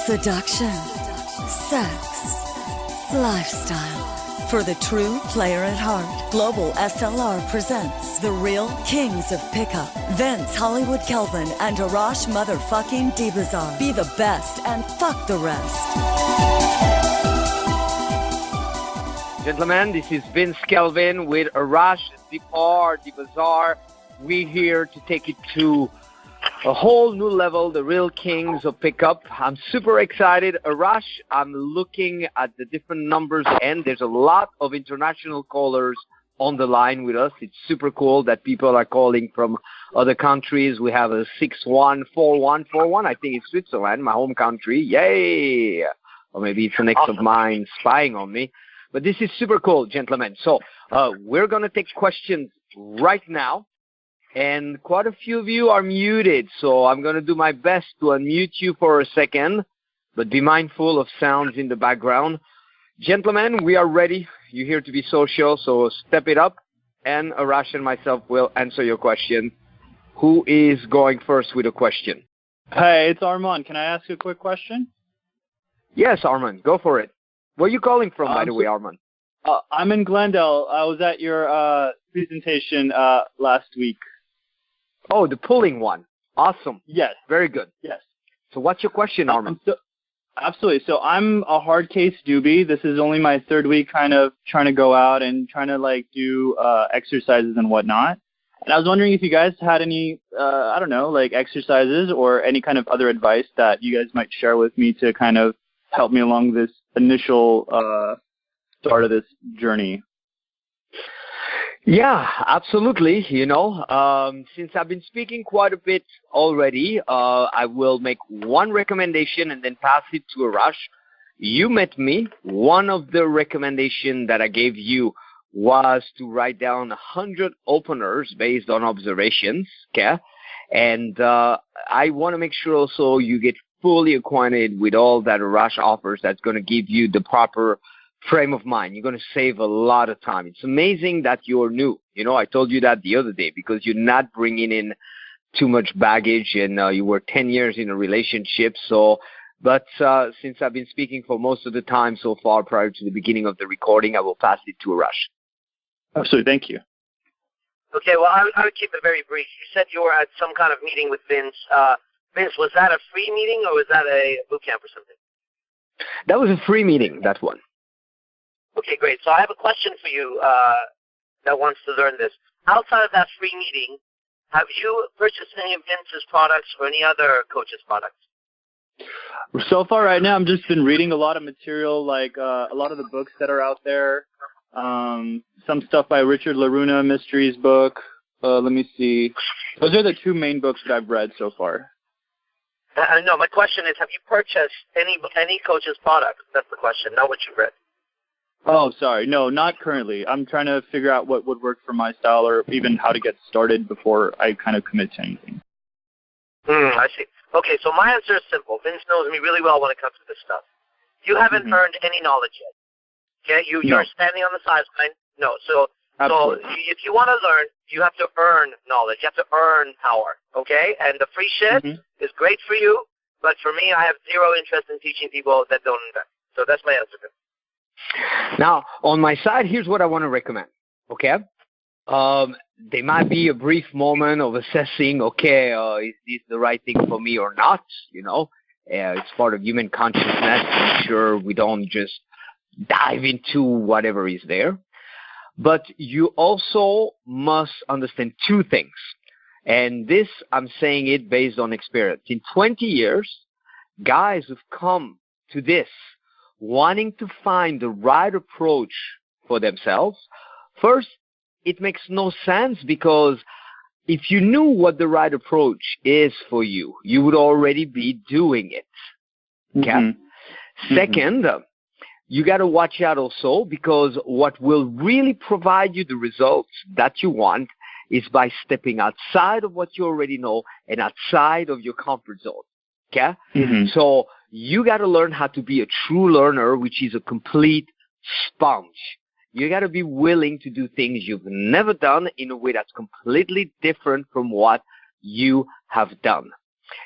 seduction, sex, lifestyle. For the true player at heart, Global SLR presents the real kings of pickup. Vince Hollywood Kelvin and Arash motherfucking Dibazar. Be the best and fuck the rest. Gentlemen, this is Vince Kelvin with Arash Dibazar. We're here to take it to a whole new level, the real kings of pickup. I'm super excited. Arash, I'm looking at the different numbers, and there's a lot of international callers on the line with us. It's super cool that people are calling from other countries. We have a 614141. I think it's Switzerland, my home country. Yay! Or maybe it's an ex of mine spying on me. But this is super cool, gentlemen. So we're going to take questions right now. And quite a few of you are muted, so I'm going to do my best to unmute you for a second, but be mindful of sounds in the background. Gentlemen, we are ready. You're here to be social, so step it up, and Arash and myself will answer your question. Who is going first with a question? Hey, it's Armand. Can I ask a quick question? Yes, Armand, go for it. Where are you calling from, by the way, Armand? I'm in Glendale. I was at your presentation last week. Oh, the pulling one. Awesome. Yes. Very good. Yes. So what's your question, Armand? Absolutely. So I'm a hard case newbie. This is only my third week kind of trying to go out and trying to like do exercises and whatnot. And I was wondering if you guys had any, I don't know, like exercises or any kind of other advice that you guys might share with me to kind of help me along this initial start of this journey. Yeah, absolutely. You know, since I've been speaking quite a bit already, I will make one recommendation and then pass it to Arash. You met me. One of the recommendations that I gave you was to write down 100 openers based on observations, okay? And I want to make sure also you get fully acquainted with all that Arash offers that's going to give you the proper frame of mind. You're going to save a lot of time. It's amazing that you're new. You know, I told you that the other day because you're not bringing in too much baggage and you were 10 years in a relationship. So, but since I've been speaking for most of the time so far prior to the beginning of the recording, I will pass it to Arash. Absolutely. Thank you. Okay, well, I would keep it very brief. You said you were at some kind of meeting with Vince. Vince, was that a free meeting or was that a boot camp or something? That was a free meeting, that one. Okay, great. So I have a question for you that wants to learn this. Outside of that free meeting, have you purchased any of Vince's products or any other coach's products? So far right now, I've just been reading a lot of material, like a lot of the books that are out there. Some stuff by Richard LaRuna, Mysteries book. Let me see. Those are the two main books that I've read so far. No, my question is, have you purchased any coach's products? That's the question, not what you've read. Oh, sorry. No, not currently. I'm trying to figure out what would work for my style or even how to get started before I kind of commit to anything. I see. Okay, so my answer is simple. Vince knows me really well when it comes to this stuff. You haven't earned any knowledge yet. Okay, you're standing on the sideline. No, so if you want to learn, you have to earn knowledge. You have to earn power. Okay, and the free shit is great for you, but for me, I have zero interest in teaching people that don't invest. So that's my answer. Now, on my side, here's what I want to recommend, okay? There might be a brief moment of assessing, okay, is this the right thing for me or not? You know, it's part of human consciousness to make sure we don't just dive into whatever is there. But you also must understand two things. And this, I'm saying it based on experience. In 20 years, guys who've come to this wanting to find the right approach for themselves, first, it makes no sense because if you knew what the right approach is for you, you would already be doing it. Okay? Second, you got to watch out also because what will really provide you the results that you want is by stepping outside of what you already know and outside of your comfort zone. Okay? So you got to learn how to be a true learner, which is a complete sponge. You got to be willing to do things you've never done in a way that's completely different from what you have done.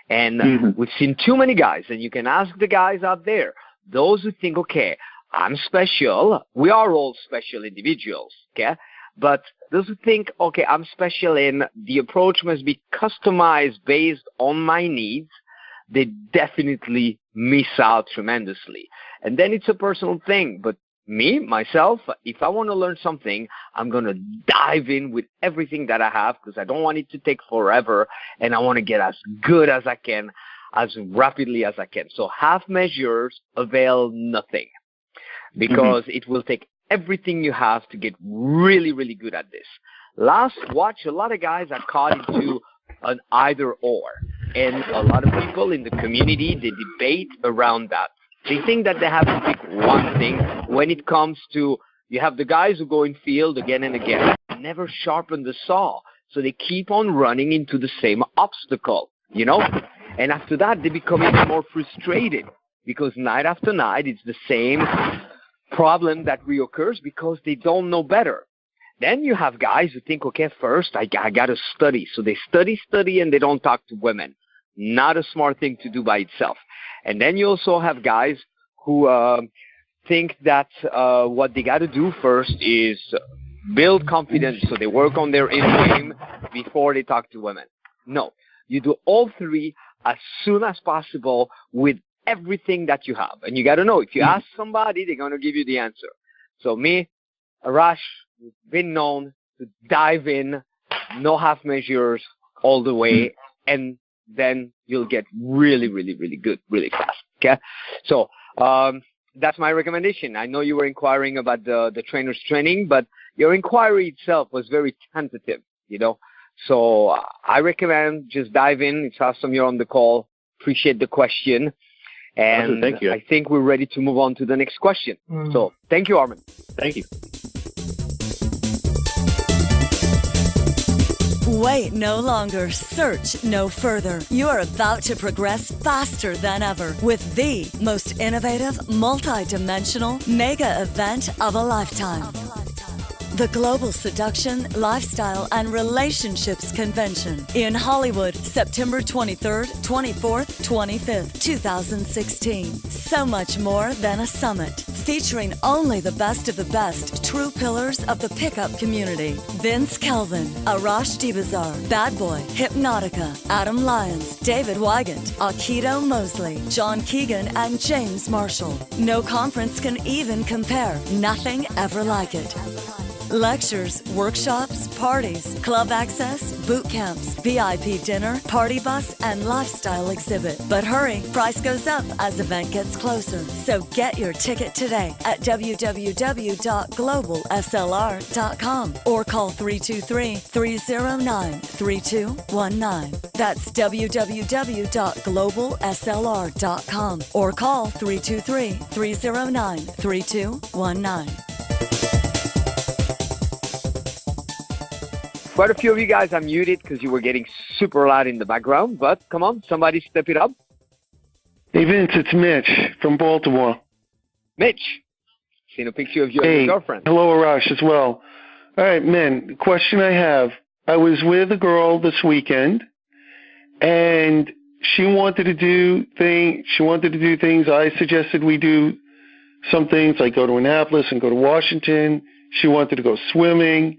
And we've seen too many guys, and you can ask the guys out there, those who think, okay, I'm special. We are all special individuals, okay? But those who think, okay, I'm special and the approach must be customized based on my needs, they definitely miss out tremendously. And then it's a personal thing. But me, myself, if I want to learn something, I'm going to dive in with everything that I have because I don't want it to take forever, and I want to get as good as I can, as rapidly as I can. So half measures avail nothing because it will take everything you have to get really, really good at this. Last watch, a lot of guys are caught into an either or. And a lot of people in the community, they debate around that. They think that they have to pick one thing when it comes to, you have the guys who go in field again and again, never sharpen the saw. So they keep on running into the same obstacle, you know? And after that, they become even more frustrated because night after night, it's the same problem that reoccurs because they don't know better. Then you have guys who think, okay, first I got to study. So they study, and they don't talk to women. Not a smart thing to do by itself. And then you also have guys who think that what they got to do first is build confidence. So they work on their inner game before they talk to women. No, you do all three as soon as possible with everything that you have. And you got to know, if you ask somebody, they're going to give you the answer. So me, Arash, we've been known to dive in, no half measures all the way, and then you'll get really, really, really good really fast. Okay? So that's my recommendation. I know you were inquiring about the trainer's training, but your inquiry itself was very tentative, you know. So I recommend just dive in. It's awesome you're on the call. Appreciate the question. And thank you. I think we're ready to move on to the next question. So thank you, Armin. Thank you. Wait no longer. Search no further. You are about to progress faster than ever with the most innovative, multi-dimensional mega event of a lifetime. The Global Seduction, Lifestyle, and Relationships Convention in Hollywood, September 23rd, 24th, 25th, 2016. So much more than a summit, featuring only the best of the best true pillars of the pickup community. Vince Kelvin, Arash Dibazar, Bad Boy, Hypnotica, Adam Lyons, David Wygant, Akito Mosley, John Keegan, and James Marshall. No conference can even compare. Nothing ever like it. Lectures, workshops, parties, club access, boot camps, VIP dinner, party bus, and lifestyle exhibit. But hurry, price goes up as event gets closer. So get your ticket today at www.globalslr.com or call 323-309-3219. That's www.globalslr.com or call 323-309-3219. Quite a few of you guys are muted because you were getting super loud in the background, but come on, somebody step it up. Hey, Vince, it's Mitch from Baltimore. Mitch, seen a picture of you and your girlfriend. Hello, Arash, as well. All right, man, the question I have, I was with a girl this weekend, and she wanted to do things. I suggested we do some things, like go to Annapolis and go to Washington. She wanted to go swimming.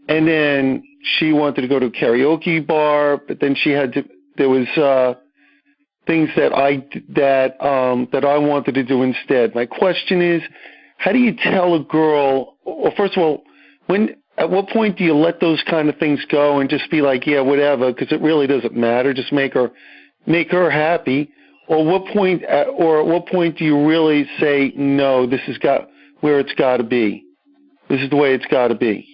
And then she wanted to go to a karaoke bar, but then there was things that I wanted to do instead. My question is, how do you tell a girl, or first of all, at what point do you let those kind of things go and just be like, yeah, whatever, because it really doesn't matter, just make her happy, or at what point do you really say, no, this has got where it's got to be. This is the way it's got to be.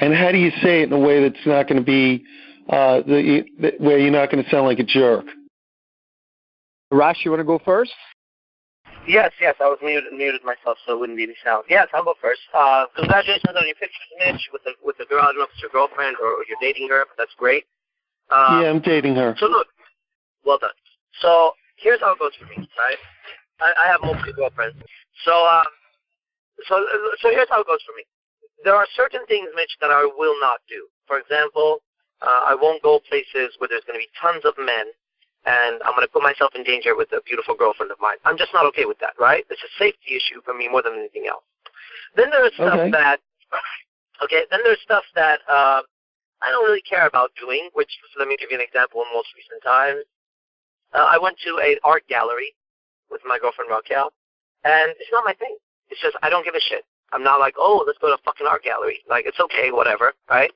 And how do you say it in a way that's not going to be where you're not going to sound like a jerk? Arash, you want to go first? Yes, I was muted myself, so it wouldn't be any sound. Yes, I'll go first. Congratulations on your pictures, Mitch, with the girl. I don't know if it's your girlfriend or you're dating her, but that's great. Yeah, I'm dating her. So look, well done. So here's how it goes for me, right? I have multiple girlfriends. So here's how it goes for me. There are certain things, Mitch, that I will not do. For example, I won't go places where there's going to be tons of men, and I'm going to put myself in danger with a beautiful girlfriend of mine. I'm just not okay with that, right? It's a safety issue for me more than anything else. Then there's stuff that I don't really care about doing, which, let me give you an example in most recent times. I went to an art gallery with my girlfriend Raquel, and it's not my thing. It's just I don't give a shit. I'm not like, oh, let's go to a fucking art gallery. Like, it's okay, whatever, right?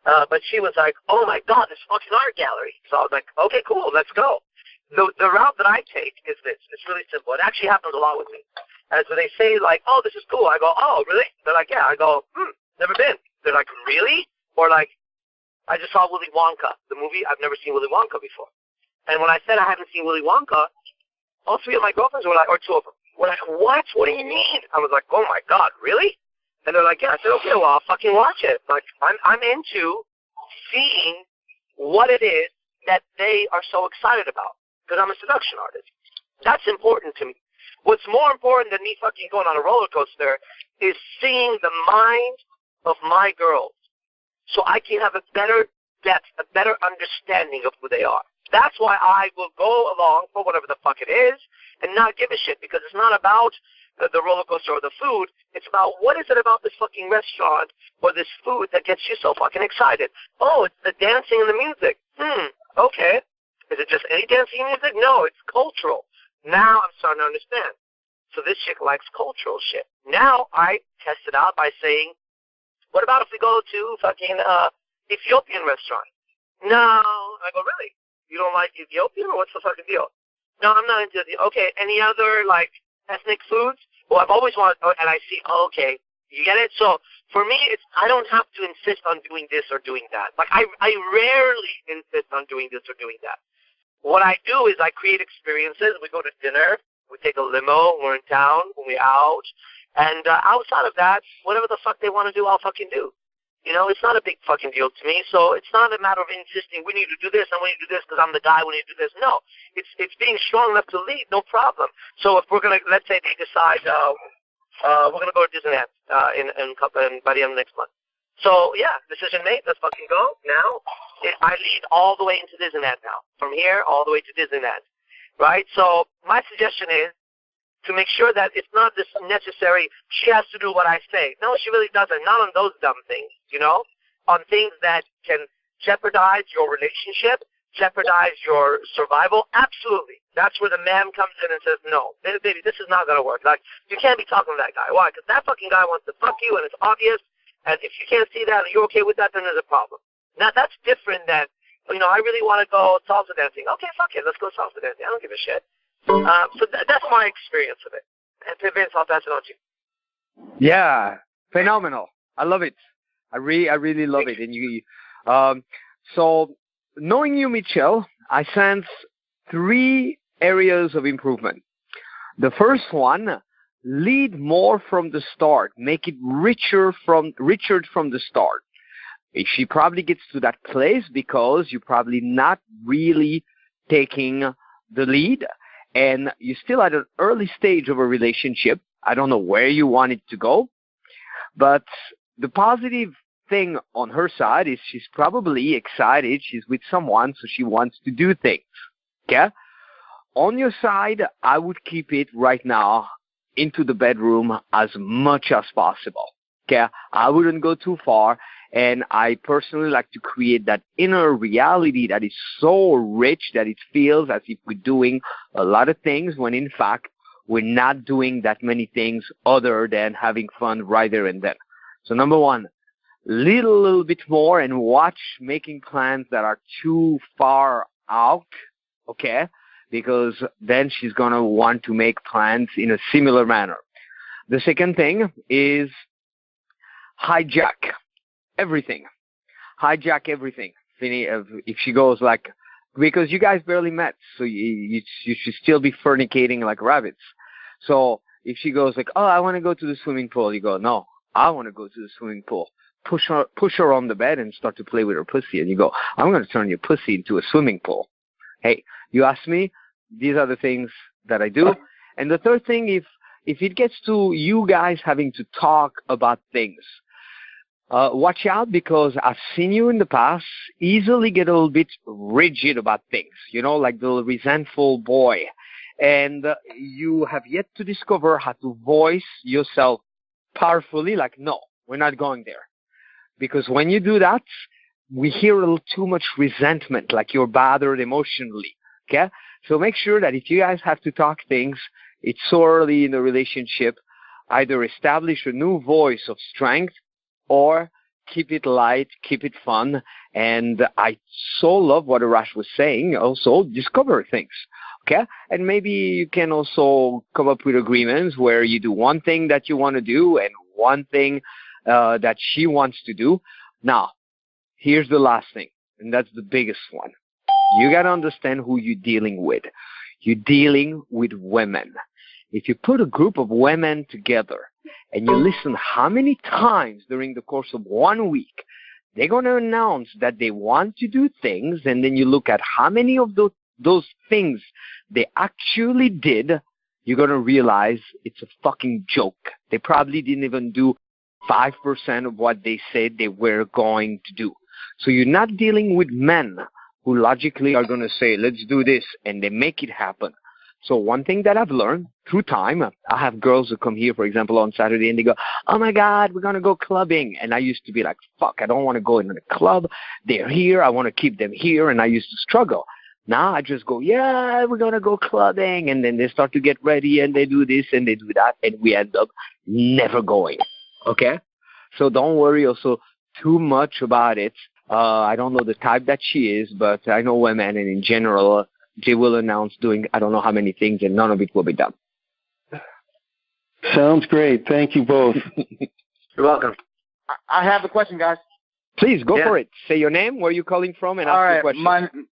But she was like, oh, my God, this fucking art gallery. So I was like, okay, cool, let's go. The route that I take is this. It's really simple. It actually happens a lot with me. As when they say, like, oh, this is cool, I go, oh, really? They're like, yeah. I go, never been. They're like, really? Or like, I just saw Willy Wonka, the movie. I've never seen Willy Wonka before. And when I said I haven't seen Willy Wonka, all three of my girlfriends were like, or two of them, were like, what? What do you mean? I was like, oh, my God, really? And they're like, yeah. I said, okay, well, I'll fucking watch it. Like, I'm into seeing what it is that they are so excited about, because I'm a seduction artist. That's important to me. What's more important than me fucking going on a roller coaster is seeing the mind of my girls, so I can have a better depth, a better understanding of who they are. That's why I will go along for whatever the fuck it is and not give a shit, because it's not about the roller coaster or the food. It's about what is it about this fucking restaurant or this food that gets you so fucking excited. Oh, it's the dancing and the music. Okay. Is it just any dancing and music? No, it's cultural. Now I'm starting to understand. So this chick likes cultural shit. Now I test it out by saying, what about if we go to fucking Ethiopian restaurant? No. I go, really? You don't like Ethiopian, or what's the fucking deal? No, I'm not into it. Okay, any other, like, ethnic foods? Well, I've always wanted, and I see, oh, okay, you get it? So for me, I don't have to insist on doing this or doing that. Like, I rarely insist on doing this or doing that. What I do is I create experiences. We go to dinner. We take a limo. We're in town. We're out. And outside of that, whatever the fuck they want to do, I'll fucking do. You know, it's not a big fucking deal to me. So it's not a matter of insisting, we need to do this, and we need to do this because I'm the guy, we need to do this. No, it's being strong enough to lead, no problem. So if we're going to, let's say they decide we're going to go to Disneyland by the end of next month. So, yeah, decision made, let's fucking go. Now, I lead all the way into Disneyland now. From here all the way to Disneyland, right? So my suggestion is to make sure that it's not this necessary, she has to do what I say. No, she really doesn't. Not on those dumb things, you know? On things that can jeopardize your relationship, jeopardize your survival. Absolutely. That's where the man comes in and says, no, baby, this is not going to work. Like, you can't be talking to that guy. Why? Because that fucking guy wants to fuck you, and it's obvious. And if you can't see that and you're okay with that, then there's a problem. Now, that's different than, you know, I really want to go salsa dancing. Okay, fuck it. Let's go salsa dancing. I don't give a shit. So that's my experience with it. And Vince, I'll pass it on to you. Yeah, phenomenal. I love it. I really love it. And you, so knowing you, Michel, I sense 3 areas of improvement. The first one, lead more from the start. Make it richer from the start. She probably gets to that place because you're probably not really taking the lead. And you're still at an early stage of a relationship. I don't know where you want it to go. But the positive thing on her side is she's probably excited. She's with someone, so she wants to do things. Okay? On your side, I would keep it right now into the bedroom as much as possible. Okay? I wouldn't go too far. And I personally like to create that inner reality that is so rich that it feels as if we're doing a lot of things when in fact we're not doing that many things other than having fun right there and then. So number one, lead a little bit more and watch making plans that are too far out, okay? Because then she's going to want to make plans in a similar manner. The second thing is hijack everything. Hijack everything. If she goes like, because you guys barely met, so you should still be fornicating like rabbits. So if she goes like, oh, I want to go to the swimming pool, you go, no, I want to go to the swimming pool. Push her on the bed and start to play with her pussy. And you go, I'm going to turn your pussy into a swimming pool. Hey, you ask me, these are the things that I do. And the third thing, if it gets to you guys having to talk about things, watch out, because I've seen you in the past easily get a little bit rigid about things, like the resentful boy. And you have yet to discover how to voice yourself powerfully, like, no, we're not going there. Because when you do that, we hear a little too much resentment, like you're bothered emotionally, okay? So make sure that if you guys have to talk things, it's so early in the relationship, either establish a new voice of strength or keep it light, keep it fun. And I so love what Arash was saying, also discover things, okay? And maybe you can also come up with agreements where you do one thing that you want to do and one thing that she wants to do. Now, here's the last thing, and that's the biggest one. You got to understand who you're dealing with. You're dealing with women. If you put a group of women together and you listen how many times during the course of 1 week they're going to announce that they want to do things, and then you look at how many of those things they actually did, you're going to realize it's a fucking joke. They probably didn't even do 5% of what they said they were going to do. So you're not dealing with men who logically are going to say, let's do this, and they make it happen. So one thing that I've learned through time, I have girls who come here, for example, on Saturday, and they go, oh, my God, we're going to go clubbing. And I used to be like, fuck, I don't want to go into the club. They're here. I want to keep them here. And I used to struggle. Now I just go, yeah, we're going to go clubbing. And then they start to get ready, and they do this and they do that, and we end up never going. Okay? So don't worry also too much about it. I don't know the type that she is, but I know women, and in general, they will announce doing I don't know how many things, and none of it will be done. Sounds great. Thank you both. You're welcome. I have a question, guys. Please, go for it. Say your name, where you're calling from, and ask your question.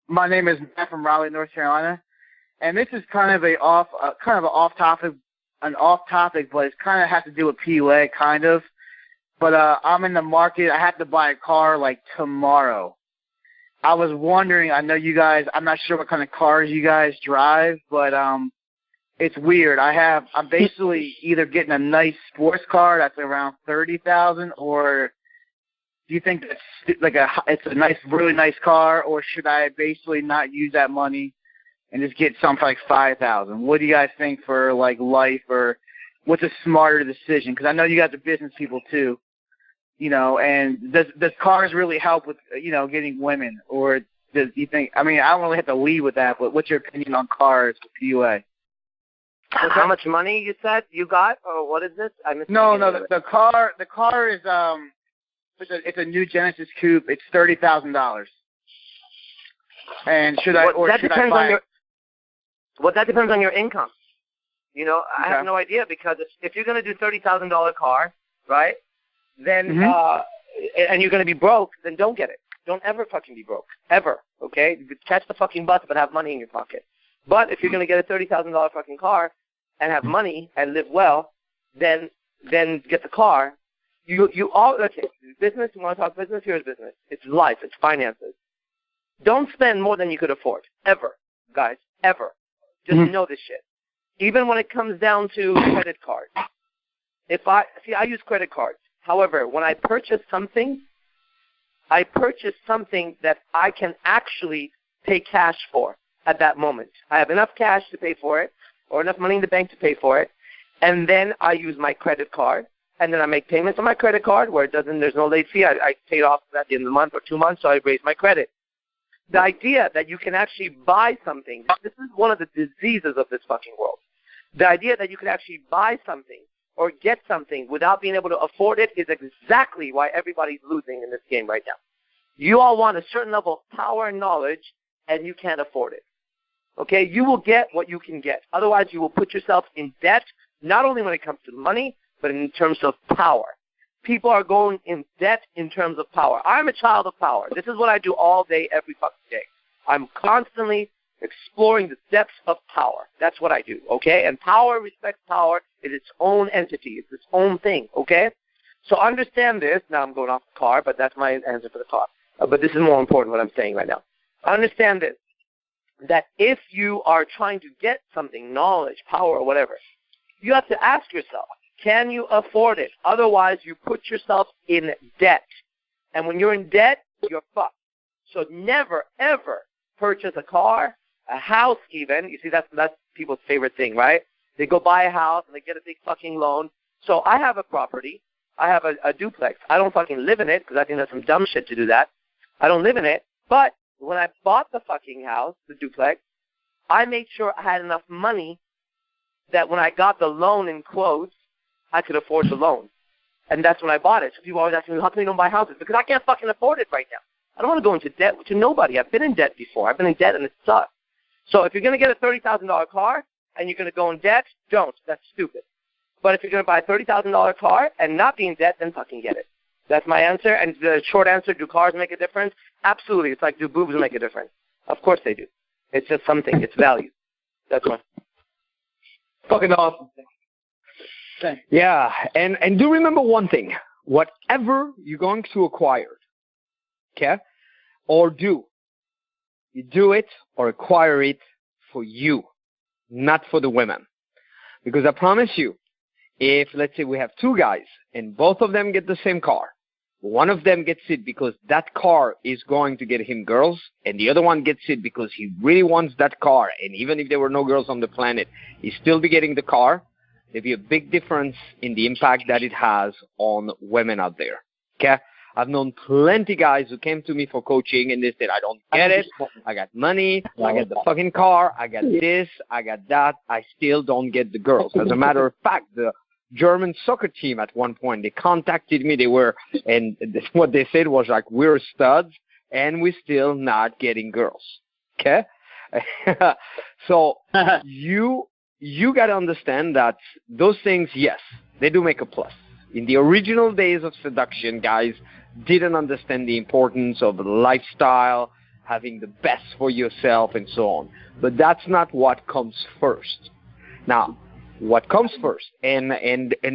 My name is Matt from Raleigh, North Carolina, and this is kind of an off topic, but it kind of has to do with PUA, kind of. But I'm in the market. I have to buy a car like tomorrow. I was wondering, I know you guys, I'm not sure what kind of cars you guys drive, but it's weird. I'm basically either getting a nice sports car that's around $30,000, or do you think that's it's a nice, really nice car, or should I basically not use that money and just get something like $5,000? What do you guys think for like life, or what's a smarter decision? Because I know you guys are business people too. And does cars really help with, getting women? Or do you think, I don't really have to lead with that, but what's your opinion on cars with PUA? How much money you said you got, or what is this? No, the car is, it's a new Genesis Coupe. It's $30,000. And should I buy it? Well, that depends on your income. I have no idea, because if you're going to do $30,000 car, right? Then and you're going to be broke, then don't get it. Don't ever fucking be broke. Ever. Okay? You could catch the fucking bus but have money in your pocket. But if you're going to get a $30,000 fucking car and have money and live well, then get the car. Okay, business, you want to talk business? Here's business. It's life. It's finances. Don't spend more than you could afford. Ever. Guys. Ever. Just know this shit. Even when it comes down to credit cards. I use credit cards. However, when I purchase something that I can actually pay cash for at that moment. I have enough cash to pay for it, or enough money in the bank to pay for it, and then I use my credit card, and then I make payments on my credit card where there's no late fee. I pay it off at the end of the month or 2 months, so I raise my credit. The idea that you can actually buy something, this is one of the diseases of this fucking world. The idea that you can actually buy something or get something without being able to afford it is exactly why everybody's losing in this game right now. You all want a certain level of power and knowledge, and you can't afford it. Okay? You will get what you can get. Otherwise, you will put yourself in debt, not only when it comes to money, but in terms of power. People are going in debt in terms of power. I'm a child of power. This is what I do all day, every fucking day. I'm constantly exploring the depths of power. That's what I do, okay? And power respects power is its own entity. It's its own thing, okay? So understand this. Now I'm going off the car, but that's my answer for the car. But this is more important what I'm saying right now. Understand this, that if you are trying to get something, knowledge, power, or whatever, you have to ask yourself, Can you afford it? Otherwise, you put yourself in debt. And when you're in debt, you're fucked. So never, ever purchase a car, a house even. You see, that's people's favorite thing, right? They go buy a house and they get a big fucking loan. So I have a property. I have a duplex. I don't fucking live in it because I think that's some dumb shit to do that. I don't live in it. But when I bought the fucking house, the duplex, I made sure I had enough money that when I got the loan in quotes, I could afford the loan. And that's when I bought it. So people always ask me, how come you don't buy houses? Because I can't fucking afford it right now. I don't want to go into debt to nobody. I've been in debt before. I've been in debt and it sucks. So if you're going to get a $30,000 car and you're going to go in debt, don't. That's stupid. But if you're going to buy a $30,000 car and not be in debt, then fucking get it. That's my answer. And the short answer, do cars make a difference? Absolutely. It's like, do boobs make a difference? Of course they do. It's just something. It's value. That's one. Fucking awesome. Yeah, and do remember one thing. Whatever you're going to acquire, okay, or do, you do it or acquire it for you, not for the women. Because I promise you, if, let's say, we have two guys and both of them get the same car, one of them gets it because that car is going to get him girls, and the other one gets it because he really wants that car, and even if there were no girls on the planet, he'd still be getting the car, there'd be a big difference in the impact that it has on women out there, okay? I've known plenty guys who came to me for coaching, and they said, I don't get it. I got money. I got the fucking car. I got this. I got that. I still don't get the girls. As a matter of fact, the German soccer team at one point, they contacted me. And what they said was like, we're studs, and we're still not getting girls, okay? So you got to understand that those things, yes, they do make a plus. In the original days of seduction, guys didn't understand the importance of lifestyle, having the best for yourself, and so on. But that's not what comes first. Now, what comes first? And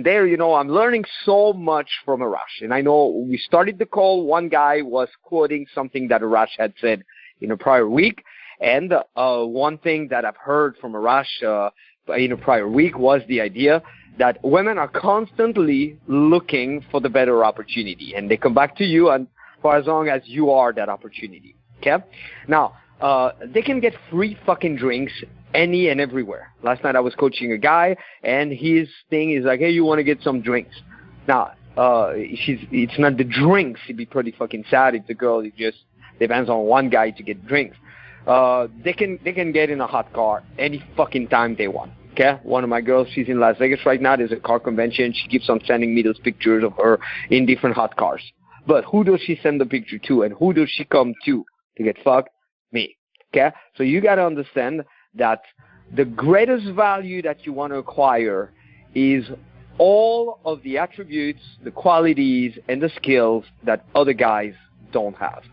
there, you know, I'm learning so much from Arash. And I know we started the call, one guy was quoting something that Arash had said in a prior week. And one thing that I've heard from Arash in a prior week was the idea that women are constantly looking for the better opportunity, and they come back to you and for as long as you are that opportunity, okay? Now, they can get free fucking drinks any and everywhere. Last night I was coaching a guy, and his thing is like, hey, you want to get some drinks? Now, it's not the drinks. It'd be pretty fucking sad if the girl, it just depends on one guy to get drinks. They can get in a hot car any fucking time they want. Okay, one of my girls, she's in Las Vegas right now. There's a car convention. She keeps on sending me those pictures of her in different hot cars. But who does she send the picture to, and who does she come to get fucked? Me. Okay, so you got to understand that the greatest value that you want to acquire is all of the attributes, the qualities, and the skills that other guys don't have.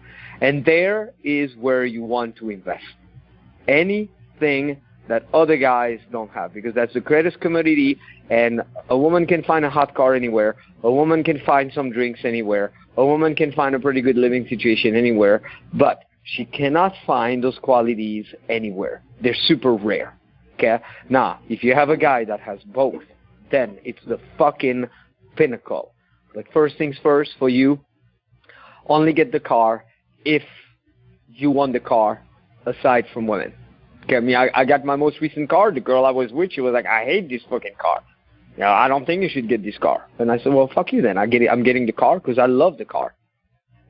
And there is where you want to invest. Anything that other guys don't have, because that's the greatest commodity, and a woman can find a hot car anywhere, a woman can find some drinks anywhere, a woman can find a pretty good living situation anywhere, but she cannot find those qualities anywhere. They're super rare, okay? Now, if you have a guy that has both, then it's the fucking pinnacle. But first things first, for you, only get the car if you want the car aside from women. Okay, I mean, I got my most recent car. The girl I was with, she was like, I hate this fucking car. You know, I don't think you should get this car. And I said, well, fuck you then. I'm getting the car because I love the car.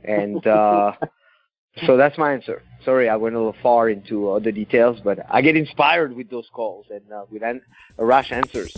And so that's my answer. Sorry, I went a little far into other details, but I get inspired with those calls and with Arash answers.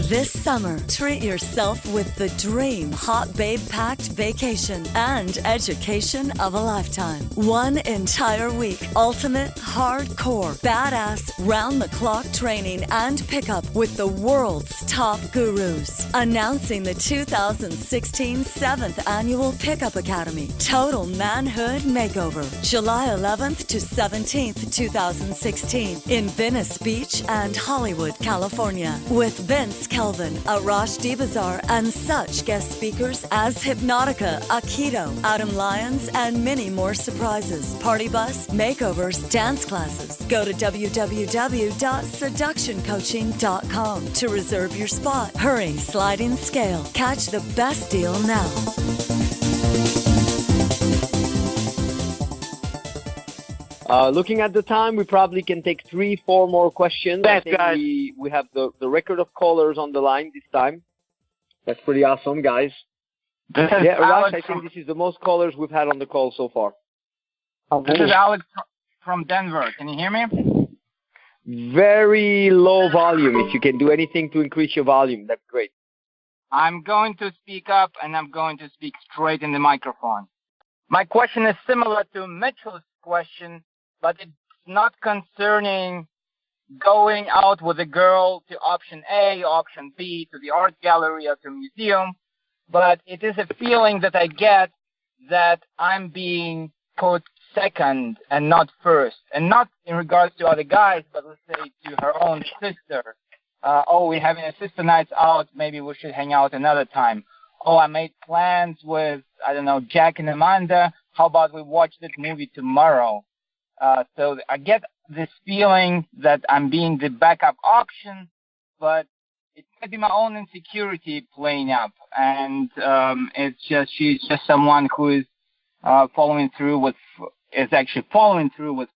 This summer, treat yourself with the dream hot babe-packed vacation and education of a lifetime. One entire week, ultimate, hardcore, badass, round-the-clock training and pickup with the world's top gurus. Announcing the 2016 7th Annual Pickup Academy, Total Manhood Makeover, July 11th to 17th, 2016, in Venice Beach and Hollywood, California, with Vince Kelvin, Arash Dibazar, and such guest speakers as Hypnotica, Aikido, Adam Lyons, and many more surprises. Party bus, makeovers, dance classes. Go to www.seductioncoaching.com to reserve your spot. Hurry, sliding scale. Catch the best deal now. Looking at the time, we probably can take 3-4 more questions. Thanks, I think guys. we have the record of callers on the line this time. That's pretty awesome, guys. Yeah, Arash, I think this is the most callers we've had on the call so far. This is Alex from Denver. Can you hear me? Very low volume. If you can do anything to increase your volume, that's great. I'm going to speak up, and I'm going to speak straight in the microphone. My question is similar to Mitchell's question, but it's not concerning going out with a girl to option A, option B, to the art gallery or to a museum, but it is a feeling that I get that I'm being put second and not first, and not in regards to other guys, but let's say to her own sister. We're having a sister night out, maybe we should hang out another time. I made plans with, Jack and Amanda. How about we watch that movie tomorrow? So I get this feeling that I'm being the backup option, but it might be my own insecurity playing up. And she's just someone who is following through with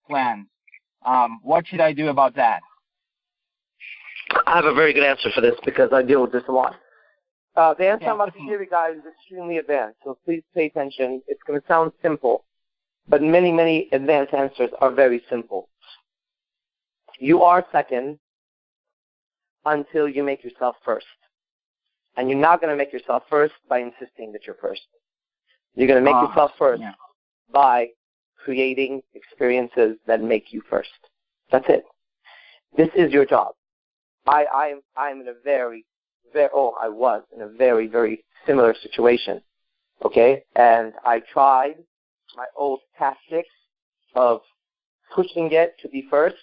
plans. What should I do about that? I have a very good answer for this because I deal with this a lot. The answer I'm about to give you guys is extremely advanced, so please pay attention. It's going to sound simple, but many, many advanced answers are very simple. You are second until you make yourself first. And you're not going to make yourself first by insisting that you're first. You're going to make yourself first by creating experiences that make you first. That's it. This is your job. I'm in a I was in a very, very similar situation, okay? And I tried my old tactics of pushing it to be first,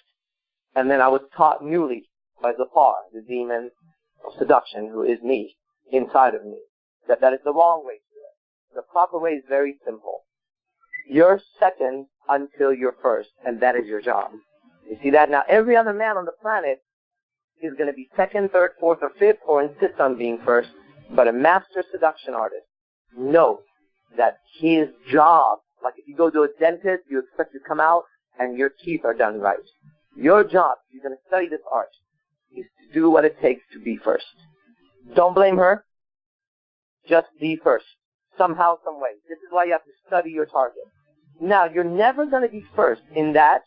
and then I was taught newly by Zafar, the demon of seduction, who is me, inside of me, that is the wrong way to do it. The proper way is very simple. You're second until you're first, and that is your job. You see that? Now, every other man on the planet is going to be second, third, fourth, or fifth, or insist on being first. But a master seduction artist knows that his job, like if you go to a dentist, you expect to come out and your teeth are done right. Your job, if you're going to study this art, is to do what it takes to be first. Don't blame her. Just be first. Somehow, some way. This is why you have to study your target. Now, you're never going to be first in that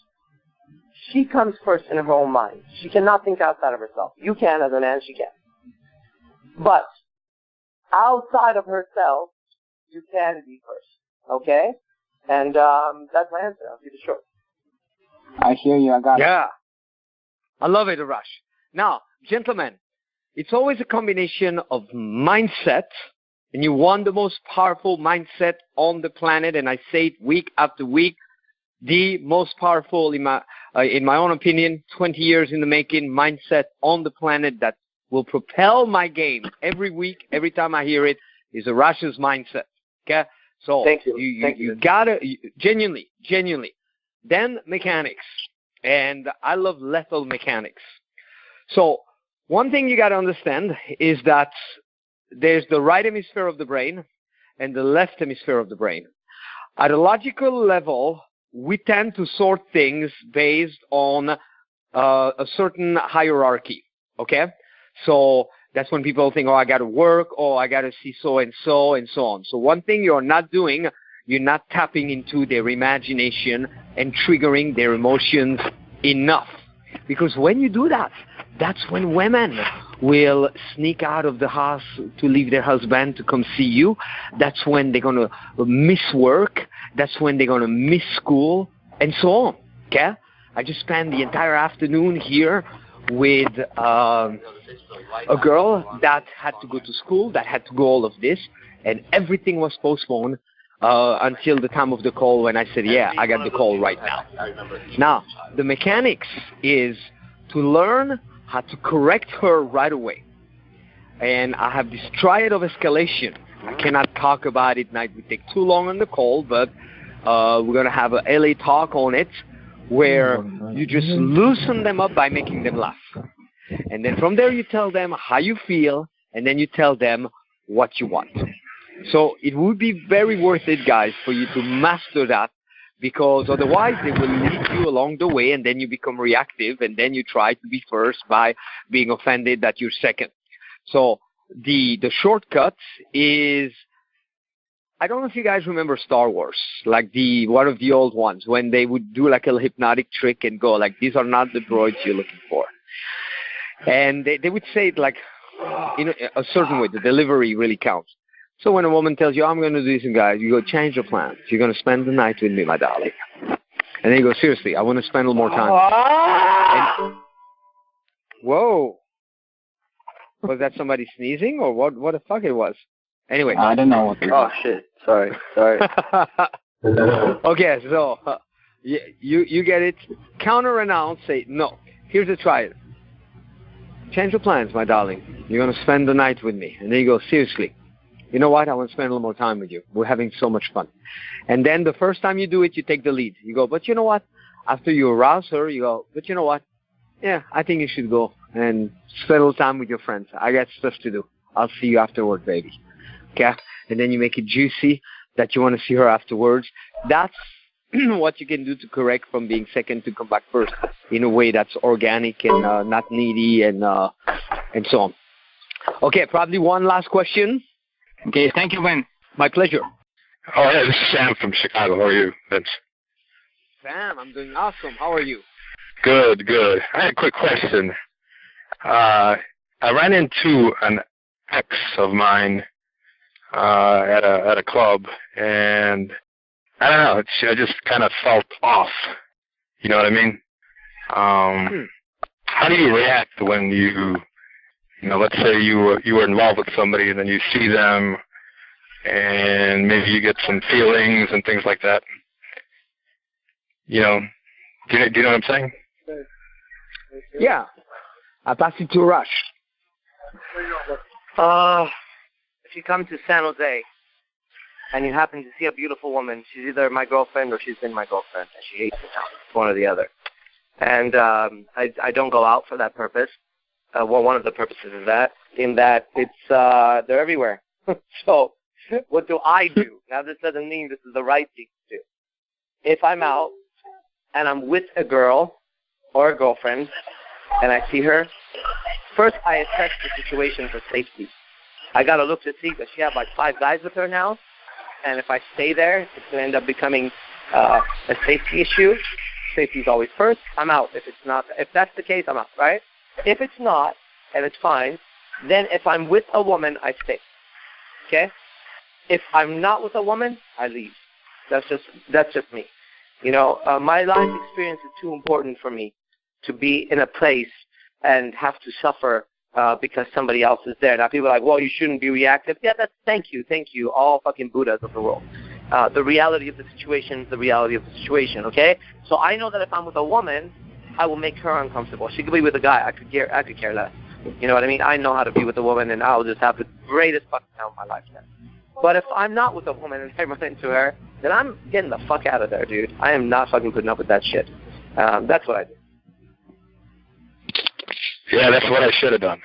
she comes first in her own mind. She cannot think outside of herself. You can as a man, she can. But outside of herself, you can be first. Okay? And that's my answer. I'll keep it short. I hear you. I got it. Yeah. I love it, Arash. Now, gentlemen, it's always a combination of mindset, and you want the most powerful mindset on the planet, and I say it week after week, the most powerful, in my own opinion, 20 years in the making, mindset on the planet that will propel my game every week, every time I hear it, is Arash's mindset. Okay? So thank you. You gotta, genuinely. Then mechanics. And I love lethal mechanics. So one thing you gotta understand is that there's the right hemisphere of the brain and the left hemisphere of the brain. At a logical level, we tend to sort things based on a certain hierarchy, okay? So that's when people think, I got to work, I got to see so-and-so, and so on. So one thing you're not doing, you're not tapping into their imagination and triggering their emotions enough. Because when you do that, that's when women will sneak out of the house to leave their husband to come see you. That's when they're going to miss work. That's when they're going to miss school, and so on. Okay? I just spent the entire afternoon here with a girl that had to go to school, that had to go all of this, and everything was postponed until the time of the call when I said, I got the call right now. Now, the mechanics is to learn how to correct her right away. and I have this triad of escalation. I cannot talk about it. It would take too long on the call, but we're going to have a LA talk on it where you just loosen them up by making them laugh. And then from there you tell them how you feel, and then you tell them what you want. So it would be very worth it, guys, for you to master that, because otherwise they will lead you along the way, and then you become reactive, and then you try to be first by being offended that you're second. So the shortcut is, I don't know if you guys remember Star Wars, like one of the old ones, when they would do like a hypnotic trick and go like, these are not the droids you're looking for. And they would say it like in a certain way. The delivery really counts. So when a woman tells you, I'm going to do this, and guys, you go, change your plans. You're going to spend the night with me, my darling. And then you go, seriously, I want to spend a little more time. And, whoa. Was that somebody sneezing, or what the fuck it was? Anyway. I don't know what it was. Oh, shit. Sorry. Okay, so you get it. Counter-announce, say, no. Here's a triad. Change your plans, my darling. You're going to spend the night with me. And then you go, seriously, you know what? I want to spend a little more time with you. We're having so much fun. And then the first time you do it, you take the lead. You go, but you know what? After you arouse her, you go, but you know what? Yeah, I think you should go and spend a little time with your friends. I got stuff to do. I'll see you afterward, baby. Okay? And then you make it juicy that you want to see her afterwards. That's what you can do to correct from being second to come back first in a way that's organic and not needy and so on. Okay, probably one last question. Okay, thank you, Vin. My pleasure. Oh, yeah, this is Sam from Chicago. How are you, Vince? Sam, I'm doing awesome. How are you? Good. I had a quick question. I ran into an ex of mine at a club, and I don't know. I just kind of felt off. You know what I mean? How do you react when you know, let's say you were involved with somebody, and then you see them, and maybe you get some feelings and things like that. You know, do you know what I'm saying? Yeah. I'll pass it to Arash. If you come to San Jose and you happen to see a beautiful woman, she's either my girlfriend or she's been my girlfriend, and she hates it now. It's one or the other. And I don't go out for that purpose. Well, one of the purposes is that, in that it's they're everywhere. So what do I do? Now, this doesn't mean this is the right thing to do. If I'm out and I'm with a girl or a girlfriend and I see her, first I assess the situation for safety. I got to look to see, does she have like 5 guys with her now? And if I stay there, it's going to end up becoming a safety issue. Safety is always first. I'm out. If that's the case, I'm out, right? If it's not, and it's fine, then if I'm with a woman, I stay. Okay? If I'm not with a woman, I leave. That's just me. You know, my life experience is too important for me to be in a place and have to suffer because somebody else is there. Now, people are like, well, you shouldn't be reactive. Yeah, thank you, all fucking Buddhas of the world. The reality of the situation is the reality of the situation, okay? So I know that if I'm with a woman, I will make her uncomfortable. She could be with a guy. I could care less. You know what I mean? I know how to be with a woman, and I'll just have the greatest fucking time of my life then. But if I'm not with a woman and I run into her, then I'm getting the fuck out of there, dude. I am not fucking putting up with that shit. That's what I do. Yeah, that's what I should have done.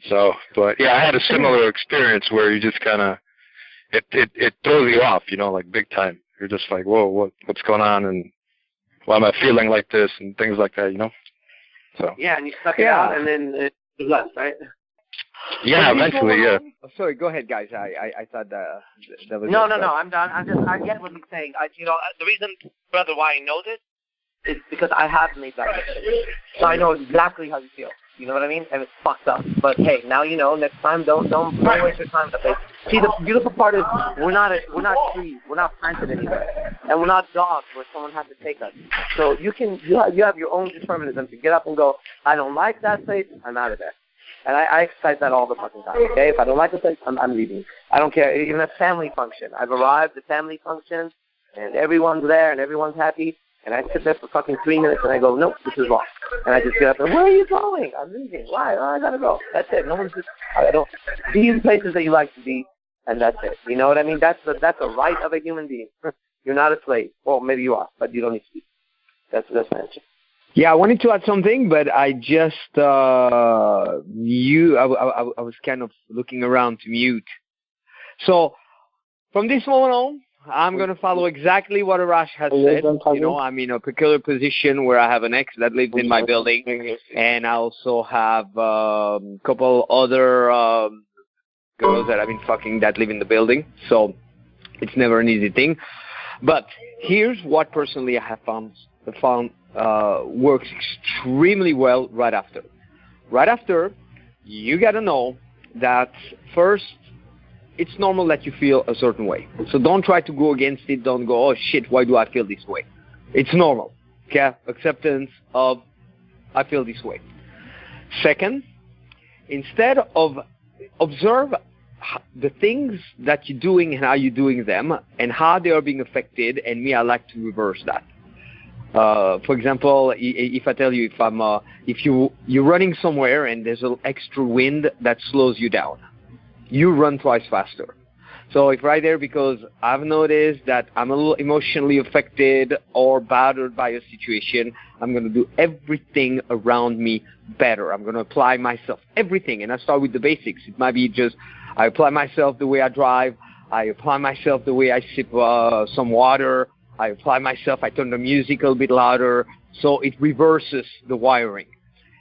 So, but yeah, I had a similar experience where you just kind of, it throws you off, you know, like big time. You're just like, whoa, what's going on, and why am I feeling like this, and things like that, you know. So. Yeah, and you suck it out, and then it's less, right? Yeah, eventually, yeah. Oh, sorry, go ahead, guys. I thought that was... No, I'm done. I get what he's saying. The reason, brother, why I know this is because I have made that mistake. So I know exactly how you feel. You know what I mean? And it's fucked up. But hey, now you know. Next time, don't waste your time with it. See, the beautiful part is we're not trees. We're not planted anywhere, and we're not dogs where someone has to take us. So you have your own determinism to get up and go, I don't like that place, I'm out of there. And I exercise that all the fucking time, okay? If I don't like the place, I'm leaving. I don't care. Even a family function. I've arrived at family functions, and everyone's there, and everyone's happy, And I sit there for fucking 3 minutes and I go, nope, this is wrong. And I just get up and, where are you going? I'm leaving. Why? Oh, I gotta go. That's it. No one's just, I don't, be in places that you like to be, and that's it. You know what I mean? That's a right of a human being. You're not a slave. Well, maybe you are, but you don't need to be. That's my answer. Yeah, I wanted to add something, but I just, I was kind of looking around to mute. So, from this moment on, I'm going to follow exactly what Arash has said. You know, I'm in a peculiar position where I have an ex that lives in my building, and I also have a couple other girls that I've been fucking that live in the building. So it's never an easy thing. But here's what personally I have found works extremely well right after. Right after, you got to know that first, it's normal that you feel a certain way. So don't try to go against it. Don't go, oh shit, why do I feel this way? It's normal. Okay? Acceptance of, I feel this way. Second, instead of observe the things that you're doing and how you're doing them and how they are being affected, and me, I like to reverse that. For example, if I tell you if you're running somewhere and there's an extra wind that slows you down, you run twice faster. So if right there, because I've noticed that I'm a little emotionally affected or bothered by a situation, I'm going to do everything around me better. I'm going to apply myself, everything. And I start with the basics. It might be just I apply myself the way I drive. I apply myself the way I sip some water. I apply myself, I turn the music a little bit louder. So it reverses the wiring.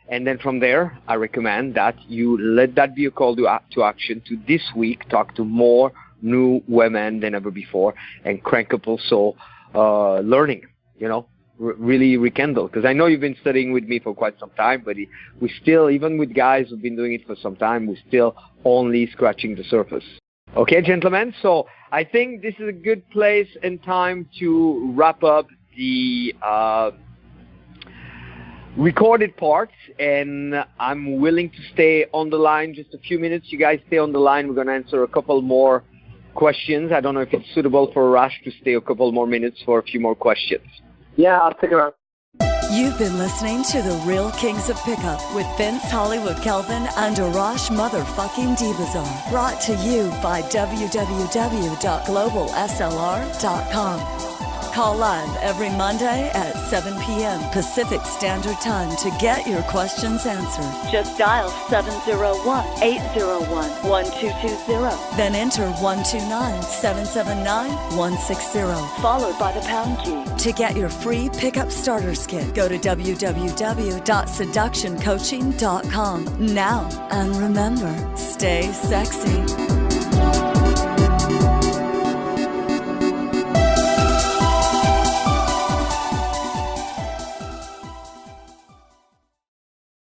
And then from there, I recommend that you let that be a call to action to this week talk to more new women than ever before and crank up also learning, you know, really rekindle. Because I know you've been studying with me for quite some time, but we still, even with guys who've been doing it for some time, we're still only scratching the surface. Okay, gentlemen, so I think this is a good place and time to wrap up the recorded parts, and I'm willing to stay on the line just a few minutes. You guys stay on the line. We're going to answer a couple more questions. I don't know if it's suitable for Arash to stay a couple more minutes for a few more questions. Yeah, I'll stick around. You've been listening to The Real Kings of Pickup with Vince Hollywood Kelvin and Arash motherfucking Dibazar. Brought to you by www.globalslr.com. Call live every Monday at 7 p.m. Pacific Standard Time to get your questions answered. Just dial 701-801-1220. Then enter 129-779-160, followed by the pound key. To get your free pickup starter kit, go to www.seductioncoaching.com. Now, and remember, stay sexy.